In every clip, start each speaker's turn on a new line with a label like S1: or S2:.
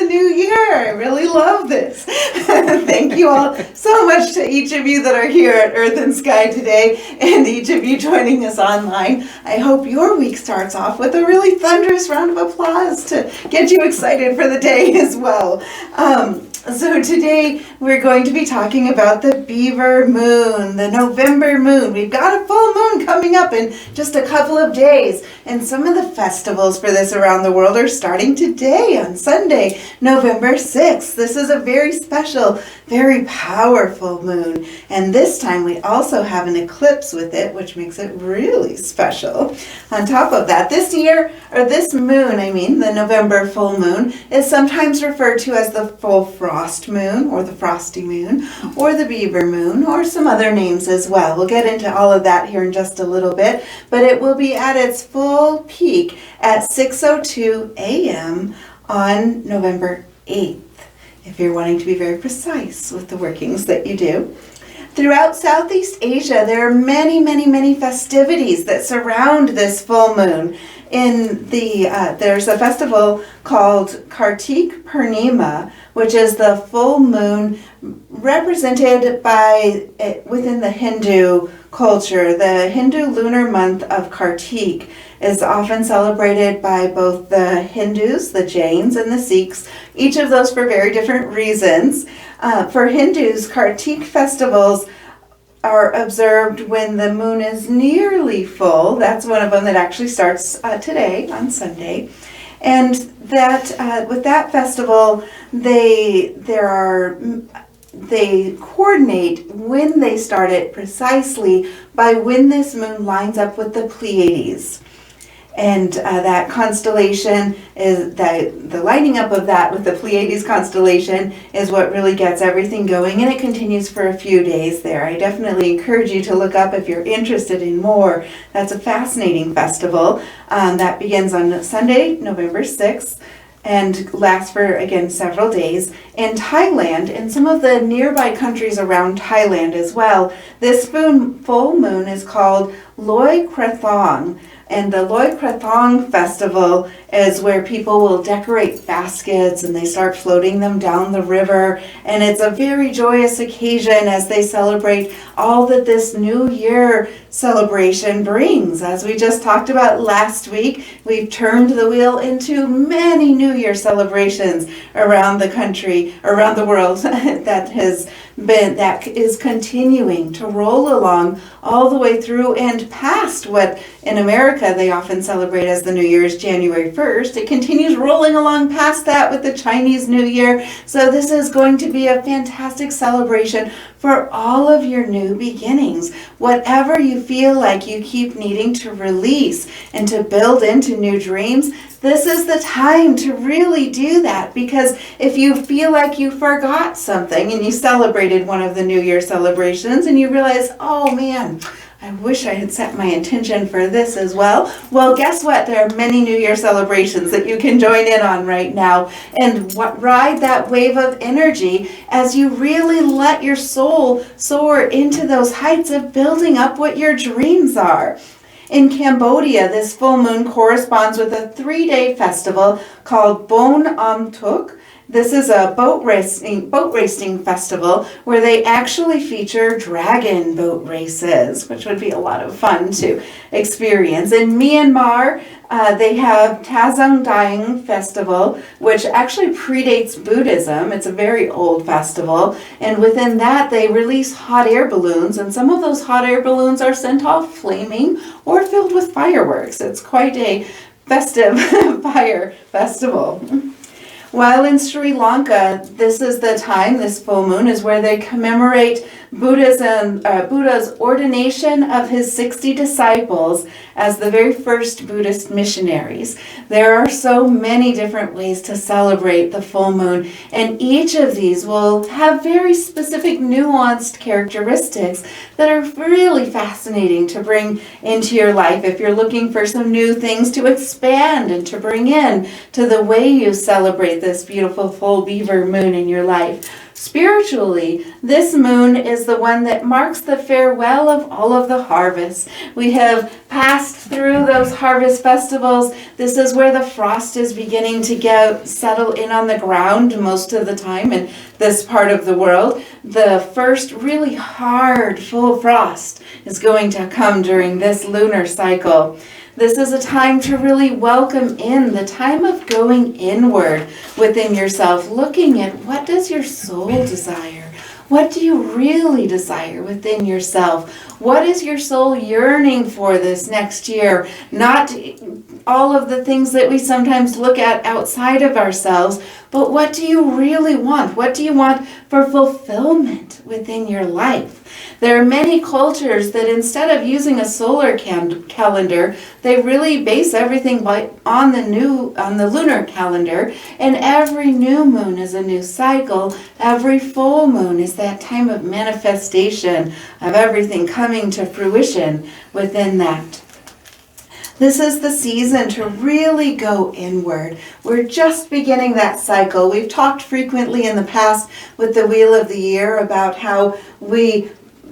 S1: new year. I really love this. Thank you all so much to each of you that are here at Earth and Sky today, and each of you joining us online. I hope your week starts off with a really thunderous round of applause to get you excited for the day as well. So today we're going to be talking about the Beaver Moon, the November moon. We've got a full moon coming up in just a couple of days, and some of the festivals for this around the world are starting today on Sunday, November 6th. This is a very special, very powerful moon, and this time we also have an eclipse with it, which makes it really special. On top of that, this moon, the November full moon, is sometimes referred to as the full frost moon, or the frosty moon, or the Beaver Moon, or some other names as well. We'll get into all of that here in just a little bit, but it will be at its full peak at 6:02 a.m. on November 8th, if you're wanting to be very precise with the workings that you do. Throughout Southeast Asia, there are many, many, many festivities that surround this full moon. There's a festival called Kartik Purnima, which is the full moon represented within the Hindu culture. The Hindu lunar month of Kartik is often celebrated by both the Hindus, the Jains, and the Sikhs, each of those for very different reasons. For Hindus, Kartik festivals are observed when the moon is nearly full. That's one of them that actually starts today on Sunday. And with that festival, they coordinate when they start it precisely by when this moon lines up with the Pleiades. And that constellation is the lining up of that with the Pleiades constellation is what really gets everything going, and it continues for a few days there. I definitely encourage you to look up if you're interested in more. That's a fascinating festival that begins on Sunday, November 6th, and lasts for, again, several days. In Thailand, and some of the nearby countries around Thailand as well, this full moon is called Loi Krathong. And the Loi Krathong festival is where people will decorate baskets and they start floating them down the river. And it's a very joyous occasion as they celebrate all that this New Year celebration brings. As we just talked about last week, we've turned the wheel into many New Year celebrations around the country, around the world, that is continuing to roll along all the way through and past what in America they often celebrate as the New Year's January 1st. It continues rolling along past that with the Chinese New Year. So this is going to be a fantastic celebration for all of your new beginnings. Whatever you feel like you keep needing to release and to build into new dreams, this is the time to really do that, because if you feel like you forgot something and you celebrated one of the New Year celebrations and you realize, oh man, I wish I had set my intention for this as well. Well, guess what? There are many New Year celebrations that you can join in on right now and ride that wave of energy as you really let your soul soar into those heights of building up what your dreams are. In Cambodia, this full moon corresponds with a 3-day festival called Bon Am Tuk. This is a boat racing festival where they actually feature dragon boat races, which would be a lot of fun to experience. In Myanmar, they have Tazang Daing Festival, which actually predates Buddhism. It's a very old festival. And within that, they release hot air balloons. And some of those hot air balloons are sent off flaming or filled with fireworks. It's quite a festive fire festival. While in Sri Lanka, this full moon is where they commemorate Buddha's ordination of his 60 disciples as the very first Buddhist missionaries. There are so many different ways to celebrate the full moon, and each of these will have very specific nuanced characteristics that are really fascinating to bring into your life if you're looking for some new things to expand and to bring in to the way you celebrate with this beautiful full beaver moon in your life. Spiritually, this moon is the one that marks the farewell of all of the harvests. We have passed through those harvest festivals. This is where the frost is beginning to settle in on the ground most of the time in this part of the world. The first really hard, full frost is going to come during this lunar cycle. This is a time to really welcome in the time of going inward within yourself, looking at what does your soul desire? What do you really desire within yourself? What is your soul yearning for this next year? Not all of the things that we sometimes look at outside of ourselves, but what do you really want? What do you want for fulfillment within your life? There are many cultures that instead of using a solar calendar, they really base everything on the lunar calendar, and every new moon is a new cycle. Every full moon is that time of manifestation of everything coming to fruition within that. This is the season to really go inward. We're just beginning that cycle. We've talked frequently in the past with the Wheel of the Year about how we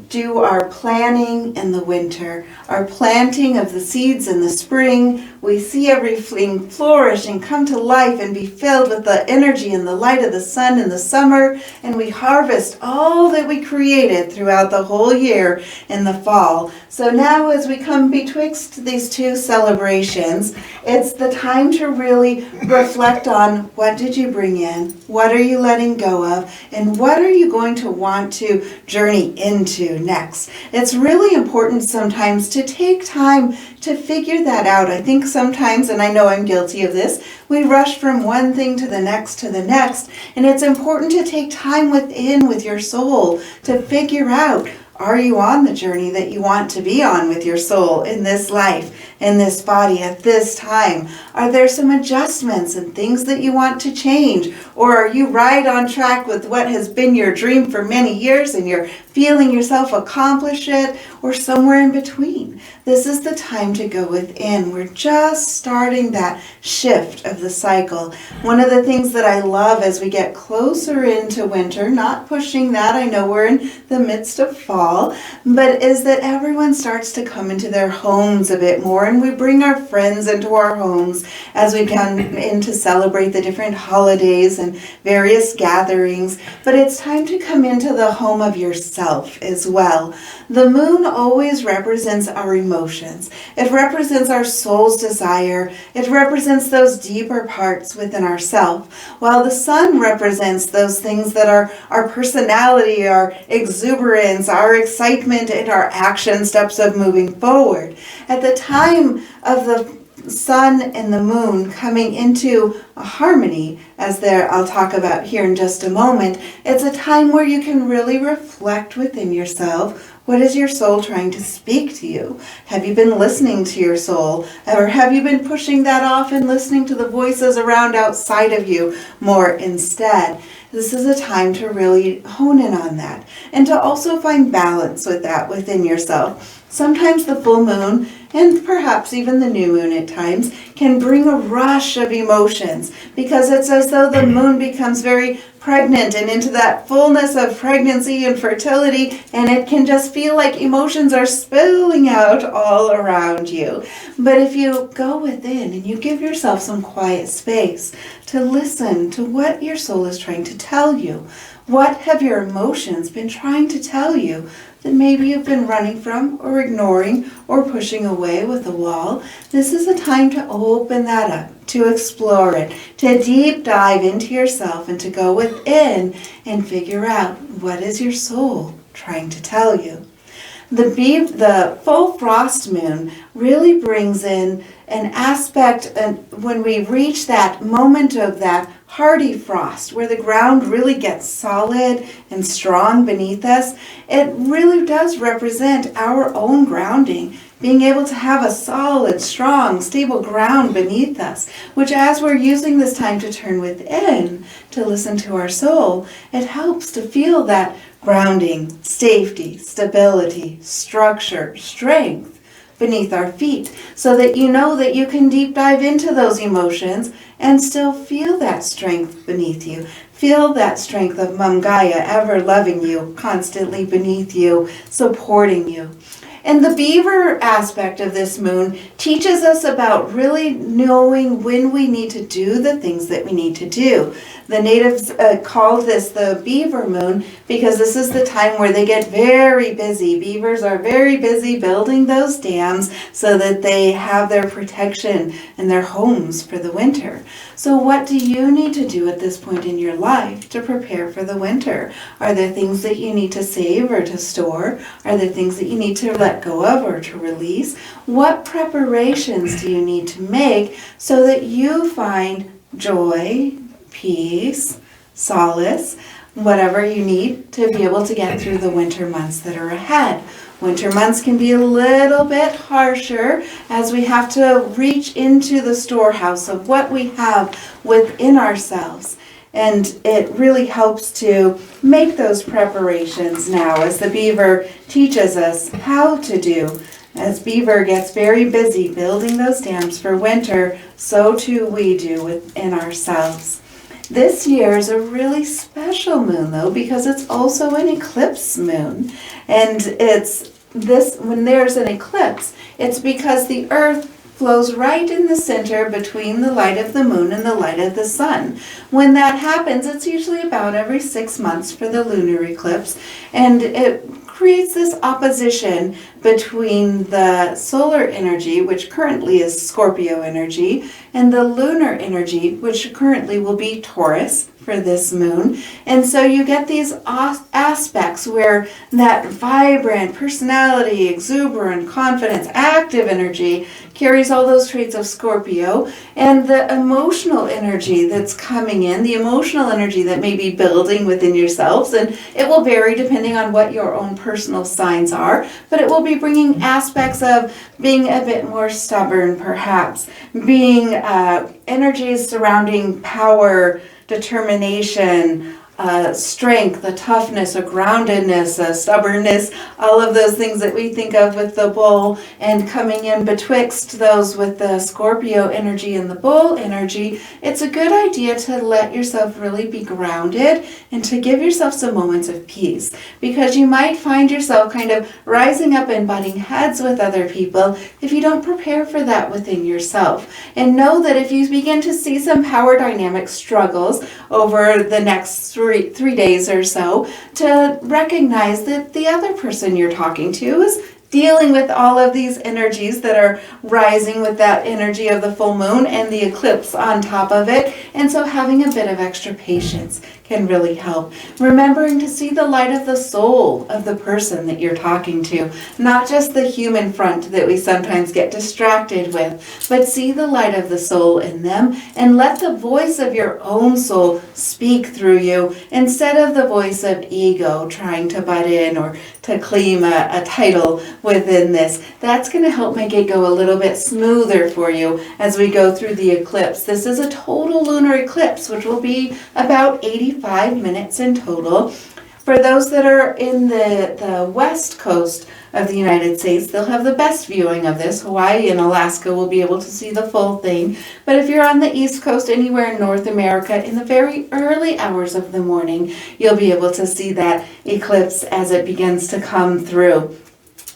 S1: do our planning in the winter, our planting of the seeds in the spring. We see everything flourish and come to life and be filled with the energy and the light of the sun in the summer, and we harvest all that we created throughout the whole year in the fall. So now as we come betwixt these two celebrations, it's the time to really reflect on what did you bring in, what are you letting go of, and what are you going to want to journey into next. It's really important sometimes to take time to figure that out. I think sometimes, and I know I'm guilty of this, we rush from one thing to the next, and it's important to take time within with your soul to figure out, are you on the journey that you want to be on with your soul in this life, in this body, at this time? Are there some adjustments and things that you want to change? Or are you right on track with what has been your dream for many years and you're feeling yourself accomplish it, or somewhere in between? This is the time to go within. We're just starting that shift of the cycle. One of the things that I love as we get closer into winter, not pushing that, I know we're in the midst of fall, but is that everyone starts to come into their homes a bit more, and we bring our friends into our homes as we come in to celebrate the different holidays and various gatherings. But it's time to come into the home of yourself as well. The moon always represents our emotions. It represents our soul's desire. It represents those deeper parts within ourselves, while the sun represents those things that are our personality, our exuberance, our excitement, and our action steps of moving forward. At the time of the sun and the moon coming into a harmony, as I'll talk about here in just a moment, it's a time where you can really reflect within yourself. What is your soul trying to speak to you? Have you been listening to your soul? Or have you been pushing that off and listening to the voices around outside of you more instead? This is a time to really hone in on that and to also find balance with that within yourself. Sometimes the full moon, and perhaps even the new moon at times, can bring a rush of emotions because it's as though the moon becomes very pregnant and into that fullness of pregnancy and fertility, and it can just feel like emotions are spilling out all around you. But if you go within and you give yourself some quiet space to listen to what your soul is trying to tell you, what have your emotions been trying to tell you that maybe you've been running from or ignoring or pushing away with a wall? This is a time to open that up, to explore it, to deep dive into yourself and to go within and figure out, what is your soul trying to tell you? The full frost moon really brings in an aspect, and when we reach that moment of that hardy frost where the ground really gets solid and strong beneath us, it really does represent our own grounding, being able to have a solid, strong, stable ground beneath us, which as we're using this time to turn within, to listen to our soul, it helps to feel that grounding, safety, stability, structure, strength beneath our feet, so that you know that you can deep dive into those emotions and still feel that strength beneath you. Feel that strength of Mom Gaia ever loving you, constantly beneath you, supporting you. And the beaver aspect of this moon teaches us about really knowing when we need to do the things that we need to do. The natives called this the Beaver Moon because this is the time where they get very busy. Beavers are very busy building those dams so that they have their protection and their homes for the winter. So what do you need to do at this point in your life to prepare for the winter? Are there things that you need to save or to store? Are there things that you need to let go of or to release? What preparations do you need to make so that you find joy, peace, solace, whatever you need to be able to get through the winter months that are ahead? Winter months can be a little bit harsher as we have to reach into the storehouse of what we have within ourselves. And it really helps to make those preparations now, as the beaver teaches us how to do. As beaver gets very busy building those dams for winter, so too we do within ourselves. This year is a really special moon, though, because it's also an eclipse moon. And when there's an eclipse, it's because the earth flows right in the center between the light of the moon and the light of the sun. When that happens, it's usually about every 6 months for the lunar eclipse, and it creates this opposition between the solar energy, which currently is Scorpio energy, and the lunar energy, which currently will be Taurus for this moon. And so you get these aspects where that vibrant personality, exuberant confidence, active energy carries all those traits of Scorpio, and the emotional energy that's coming in, the emotional energy that may be building within yourselves, and it will vary depending on what your own personal signs are, but it will be bringing aspects of being a bit more stubborn, perhaps, being energies surrounding power, determination, strength, a toughness, a groundedness, a stubbornness, all of those things that we think of with the bull, and coming in betwixt those with the Scorpio energy and the bull energy, it's a good idea to let yourself really be grounded and to give yourself some moments of peace, because you might find yourself kind of rising up and butting heads with other people if you don't prepare for that within yourself. And know that if you begin to see some power dynamic struggles over the next three days or so, to recognize that the other person you're talking to is dealing with all of these energies that are rising with that energy of the full moon and the eclipse on top of it. And so having a bit of extra patience can really help. Remembering to see the light of the soul of the person that you're talking to, not just the human front that we sometimes get distracted with, but see the light of the soul in them and let the voice of your own soul speak through you instead of the voice of ego trying to butt in or to claim a title within this. That's going to help make it go a little bit smoother for you as we go through the eclipse. This is a total lunar eclipse, which will be about 85 minutes in total. For those that are in the west coast of the United States, they'll have the best viewing of this. Hawaii and Alaska will be able to see the full thing. But if you're on the East Coast, anywhere in North America, in the very early hours of the morning, you'll be able to see that eclipse as it begins to come through.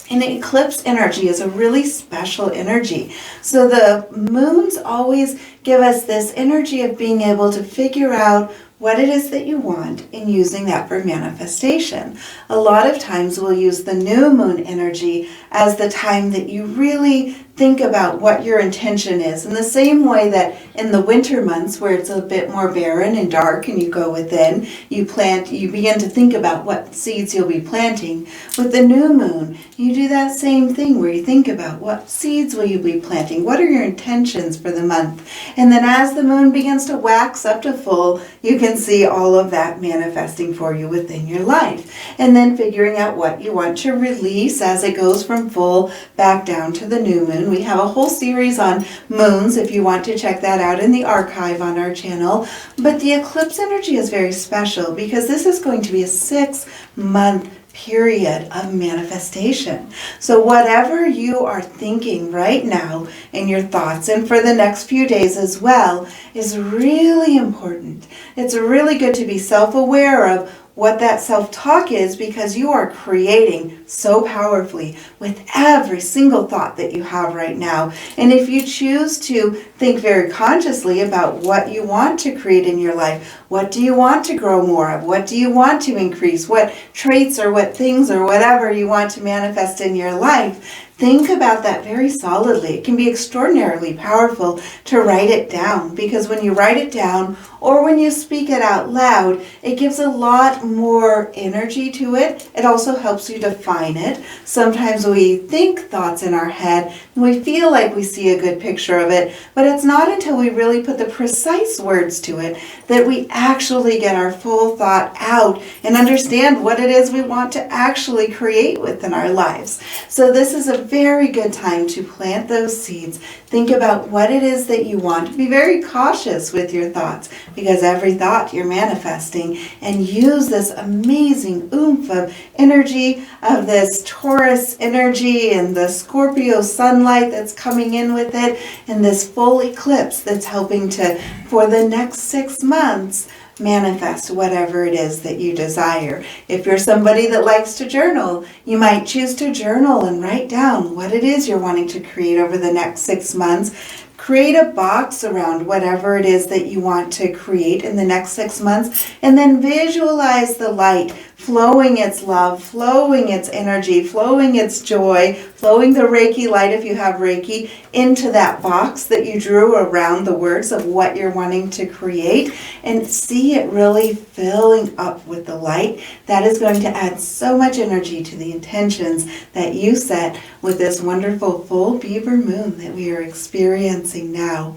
S1: And eclipse energy is a really special energy. So the moons always give us this energy of being able to figure out what it is that you want and using that for manifestation. A lot of times we'll use the new moon energy as the time that you really think about what your intention is. In the same way that in the winter months where it's a bit more barren and dark and you go within, you begin to think about what seeds you'll be planting. With the new moon, you do that same thing where you think about what seeds will you be planting, what are your intentions for the month. And then as the moon begins to wax up to full, you can see all of that manifesting for you within your life. And then figuring out what you want to release as it goes from full back down to the new moon. We have a whole series on moons if you want to check that out in the archive on our channel. But the eclipse energy is very special because this is going to be a 6-month period of manifestation. So whatever you are thinking right now in your thoughts and for the next few days as well is really important. It's really good to be self-aware of what that self-talk is, because you are creating so powerfully with every single thought that you have right now. And if you choose to think very consciously about what you want to create in your life, what do you want to grow more of? What do you want to increase? What traits or what things or whatever you want to manifest in your life? Think about that very solidly. It can be extraordinarily powerful to write it down, because when you write it down or when you speak it out loud, it gives a lot more energy to it. It also helps you define it. Sometimes we think thoughts in our head and we feel like we see a good picture of it, but it's not until we really put the precise words to it that we actually get our full thought out and understand what it is we want to actually create within our lives. So this is a very good time to plant those seeds. Think about what it is that you want. Be very cautious with your thoughts, because every thought you're manifesting, and use this amazing oomph of energy of this Taurus energy and the Scorpio sunlight that's coming in with it, and this full eclipse that's helping to, for the next 6 months, manifest whatever it is that you desire. If you're somebody that likes to journal, you might choose to journal and write down what it is you're wanting to create over the next 6 months. Create a box around whatever it is that you want to create in the next 6 months, and then visualize the light flowing its love, flowing its energy, flowing its joy, flowing the Reiki light, if you have Reiki, into that box that you drew around the words of what you're wanting to create, and see it really filling up with the light. That is going to add so much energy to the intentions that you set with this wonderful full Beaver Moon that we are experiencing now.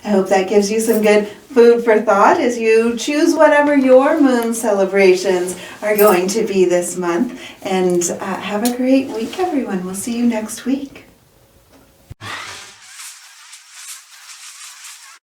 S1: I hope that gives you some good food for thought as you choose whatever your moon celebrations are going to be this month. And have a great week, everyone. We'll see you next week.